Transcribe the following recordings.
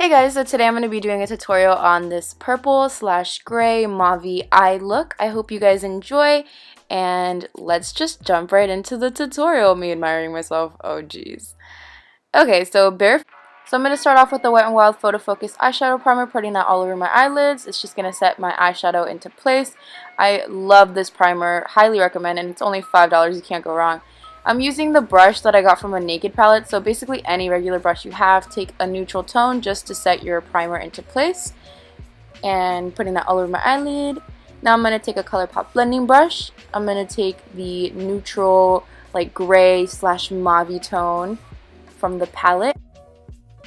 Hey guys, so today I'm going to be doing a tutorial on this purple slash gray mauve eye look. I hope you guys enjoy, and let's just jump right into the tutorial. Me admiring myself, oh geez. Okay, so I'm going to start off with the Wet n Wild Photo Focus eyeshadow primer, putting that all over my eyelids. It's just going to set my eyeshadow into place. I love this primer, highly recommend, and it's only $5, you can't go wrong. I'm using the brush that I got from a Naked palette, so basically any regular brush you have, take a neutral tone just to set your primer into place. And putting that all over my eyelid. Now I'm going to take a ColourPop blending brush. I'm going to take the neutral, like gray slash mauve tone from the palette.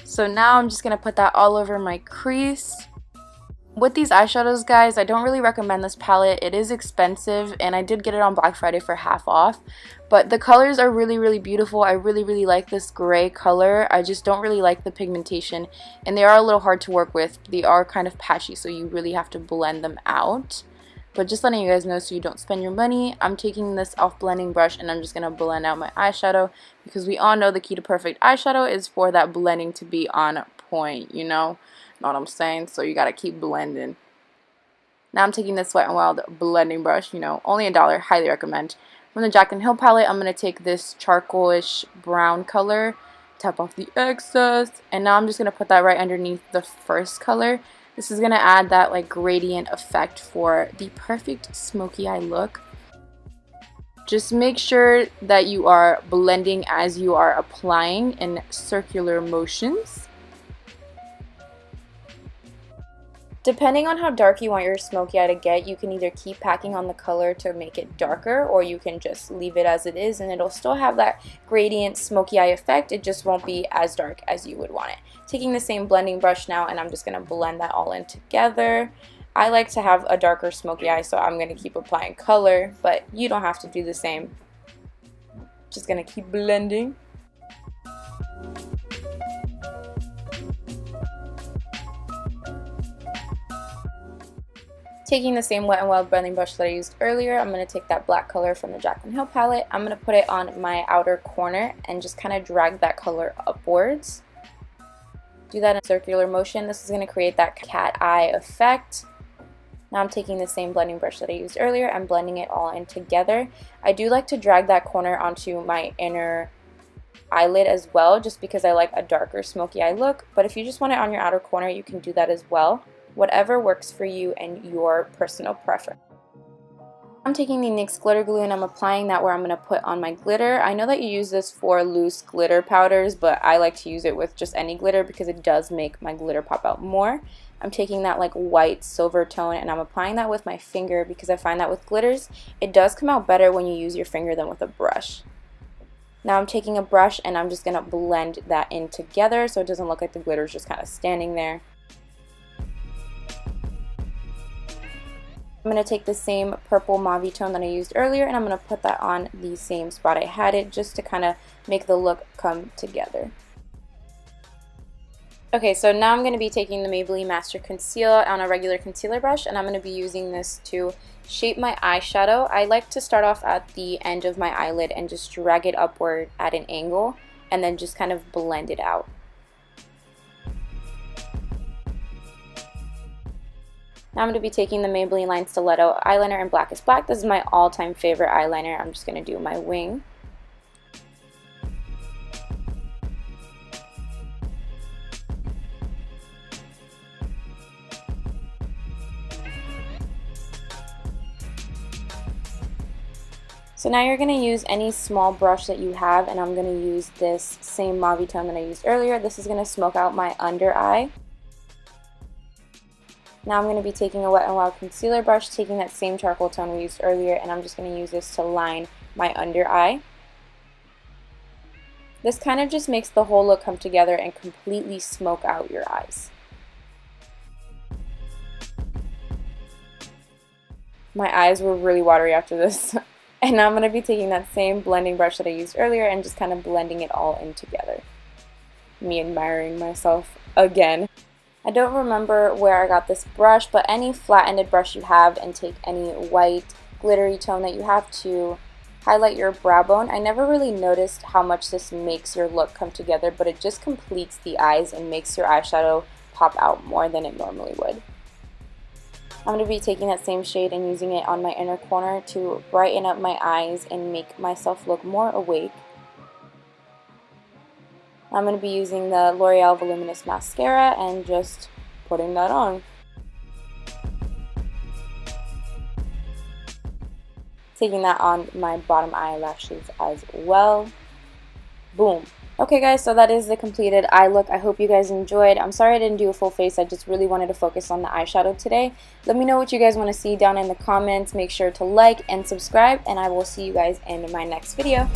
So now I'm just going to put that all over my crease. With these eyeshadows, guys, I don't really recommend this palette. It is expensive, and I did get it on Black Friday for half off. But the colors are really beautiful. I really like this gray color. I just don't really like the pigmentation, and they are a little hard to work with. They are kind of patchy, so you really have to blend them out. But just letting you guys know so you don't spend your money, I'm taking this off blending brush and I'm just going to blend out my eyeshadow, because we all know the key to perfect eyeshadow is for that blending to be on point, you know what I'm saying? So you got to keep blending. Now I'm taking this Wet n Wild blending brush, you know, only $1, highly recommend. From the Jack & Hill palette, I'm going to take this charcoalish brown color, tap off the excess, and now I'm just going to put that right underneath the first color. This is going to add that like gradient effect for the perfect smoky eye look. Just make sure that you are blending as you are applying in circular motions. Depending on how dark you want your smoky eye to get, you can either keep packing on the color to make it darker, or you can just leave it as it is and it'll still have that gradient smoky eye effect. It just won't be as dark as you would want it. Taking the same blending brush now, and I'm just going to blend that all in together. I like to have a darker smoky eye, so I'm going to keep applying color, but you don't have to do the same. Just going to keep blending. Taking the same Wet n Wild blending brush that I used earlier, I'm going to take that black color from the Jack & Hill palette. I'm going to put it on my outer corner and just kind of drag that color upwards. Do that in circular motion. This is going to create that cat eye effect. Now I'm taking the same blending brush that I used earlier and blending it all in together. I do like to drag that corner onto my inner eyelid as well, just because I like a darker smoky eye look. But if you just want it on your outer corner, you can do that as well. Whatever works for you and your personal preference. I'm taking the NYX glitter glue and I'm applying that where I'm going to put on my glitter. I know that you use this for loose glitter powders, but I like to use it with just any glitter because it does make my glitter pop out more. I'm taking that like white silver tone and I'm applying that with my finger, because I find that with glitters, it does come out better when you use your finger than with a brush. Now I'm taking a brush and I'm just going to blend that in together so it doesn't look like the glitter is just kind of standing there. I'm going to take the same purple mauve tone that I used earlier and I'm going to put that on the same spot I had it, just to kind of make the look come together. Okay, so now I'm going to be taking the Maybelline Master Conceal on a regular concealer brush, and I'm going to be using this to shape my eyeshadow. I like to start off at the end of my eyelid and just drag it upward at an angle and then just kind of blend it out. Now I'm going to be taking the Maybelline Line Stiletto eyeliner in Black is Black. This is my all-time favorite eyeliner. I'm just going to do my wing. So now you're going to use any small brush that you have, and I'm going to use this same mauve tone that I used earlier. This is going to smoke out my under eye. Now I'm going to be taking a Wet n Wild concealer brush, taking that same charcoal tone we used earlier, and I'm just going to use this to line my under eye. This kind of just makes the whole look come together and completely smoke out your eyes. My eyes were really watery after this. And now I'm going to be taking that same blending brush that I used earlier and just kind of blending it all in together. Me admiring myself again. I don't remember where I got this brush, but any flat-ended brush you have, and take any white glittery tone that you have to highlight your brow bone. I never really noticed how much this makes your look come together, but it just completes the eyes and makes your eyeshadow pop out more than it normally would. I'm going to be taking that same shade and using it on my inner corner to brighten up my eyes and make myself look more awake. I'm going to be using the L'Oreal Voluminous Mascara and just putting that on. Taking that on my bottom eyelashes as well. Boom. Okay guys, so that is the completed eye look. I hope you guys enjoyed. I'm sorry I didn't do a full face. I just really wanted to focus on the eyeshadow today. Let me know what you guys want to see down in the comments. Make sure to like and subscribe, and I will see you guys in my next video.